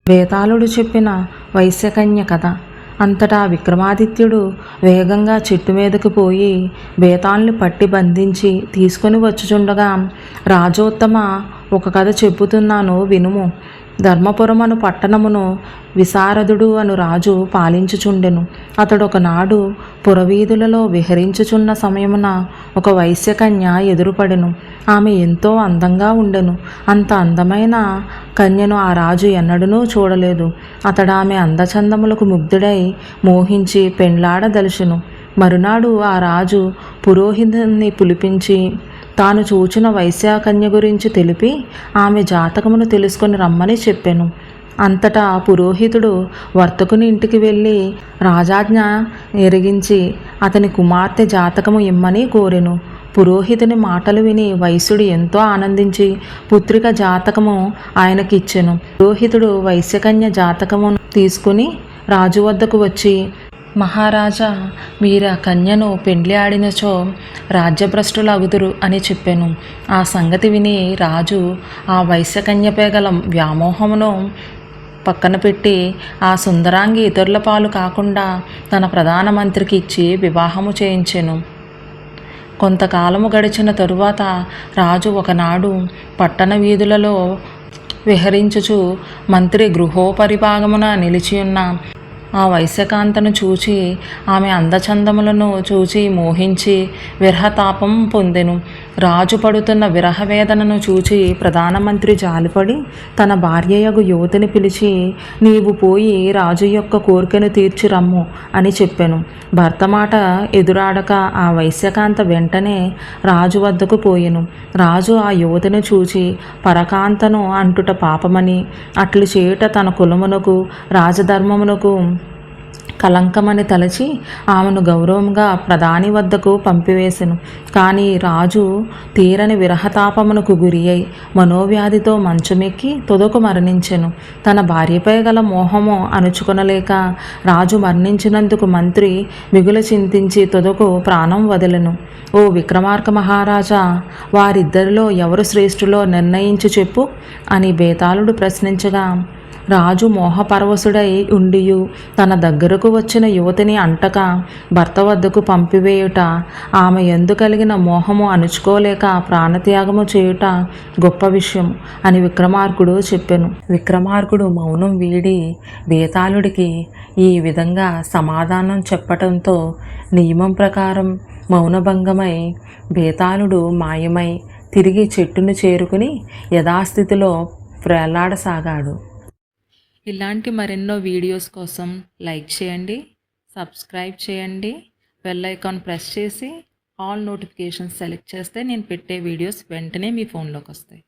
బేతాళుడు చెప్పిన వైశ్యకన్య కథ. అంతటా విక్రమాదిత్యుడు వేగంగా చెట్టు మీదకు పోయి బేతాళుని పట్టి బంధించి తీసుకొని వచ్చుచుండగా, రాజోత్తమ, ఒక కథ చెప్పుతున్నాను వినుము. ధర్మపురమను పట్టణమును విశారదుడు అను రాజు పాలించుచుండెను. అతడు ఒకనాడు పురవీధులలో విహరించుచున్న సమయమున ఒక వైశ్యకన్య ఎదురుపడెను. ఆమె ఎంతో అందంగా ఉండెను. అంత అందమైన కన్యను ఆ రాజు ఎన్నడూనూ చూడలేదు. అతడు ఆమె అందచందములకు ముగ్ధుడై మోహించి పెండ్లాడదలుచును. మరునాడు ఆ రాజు పురోహితుని పిలిపించి తాను చూచిన వైశ్యకన్య గురించి తెలిపి ఆమె జాతకమును తెలుసుకొని రమ్మని చెప్పెను. అంతటా పురోహితుడు వర్తకుని ఇంటికి వెళ్ళి రాజాజ్ఞ ఎరిగించి అతని కుమార్తె జాతకము ఇమ్మని కోరెను. పురోహితుని మాటలు విని వైశ్యుడు ఎంతో ఆనందించి పుత్రిక జాతకము ఆయనకిచ్చెను. పురోహితుడు వైశ్యకన్య జాతకమును తీసుకుని రాజు వద్దకు వచ్చి, మహారాజా, మీరు ఆ కన్యను పెండ్లి ఆడినచో రాజ్యభ్రష్టులగుదురు అని చెప్పాను. ఆ సంగతి విని రాజు ఆ వైశ్యకన్యపై గల వ్యామోహమును పక్కన పెట్టి ఆ సుందరాంగి ఇతరుల పాలు కాకుండా తన ప్రధానమంత్రికి ఇచ్చి వివాహము చేయించెను. కొంతకాలము గడిచిన తరువాత రాజు ఒకనాడు పట్టణ వీధులలో విహరించుచు మంత్రి గృహోపరిభాగమున నిలిచియున్న ఆ వైశ్యకాంతను చూచి ఆమె అందచందములను చూచి మోహించి విరహతాపం పొందెను. రాజు పడుతున్న విరహవేదనను చూచి ప్రధానమంత్రి జాలిపడి తన భార్యయగు యువతిని పిలిచి, నీవు పోయి రాజు యొక్క కోరికను తీర్చి రమ్ము అని చెప్పెను. భర్త మాట ఎదురాడక ఆ వైశ్యకాంత వెంటనే రాజు వద్దకు పోయెను. రాజు ఆ యువతిని చూచి పరకాంతను అంటుట పాపమని, అట్లు చేయుట తన కులమునకు రాజధర్మమునకు కలంకమని తలచి ఆమెను గౌరవంగా ప్రధాని వద్దకు పంపివేశెను. కానీ రాజు తీరని విరహతాపమునకు గురి అయి మనోవ్యాధితో మంచమెక్కి తుదకు మరణించెను. తన భార్యపై గల మోహము అణుచుకొనలేక రాజు మరణించినందుకు మంత్రి మిగులు చింతించి తుదకు ప్రాణం వదలెను. ఓ విక్రమార్క మహారాజా, వారిద్దరిలో ఎవరు శ్రేష్ఠులో నిర్ణయించి చెప్పు అని బేతాళుడు ప్రశ్నించగా, రాజు మోహపరవశుడై ఉండియు తన దగ్గరకు వచ్చిన యువతిని అంటక భర్త వద్దకు పంపివేయుట, ఆమె యందు కలిగిన మోహము అణుచుకోలేక ప్రాణత్యాగము చేయుట గొప్ప విషయం అని విక్రమార్కుడు చెప్పెను. విక్రమార్కుడు మౌనం వీడి బేతాళుడికి ఈ విధంగా సమాధానం చెప్పటంతో నియమం ప్రకారం మౌనభంగమై బేతాళుడు మాయమై తిరిగి చెట్టును చేరుకుని యథాస్థితిలో వేలాడసాగాడు. ఇలాంటి మరెన్నో వీడియోస్ కోసం లైక్ చేయండి, సబ్స్క్రైబ్ చేయండి, బెల్ ఐకాన్ ప్రెస్ చేసి ఆల్ నోటిఫికేషన్స్ సెలెక్ట్ చేస్తే నేను పెట్టే వీడియోస్ వెంటనే మీ ఫోన్లోకి వస్తాయి.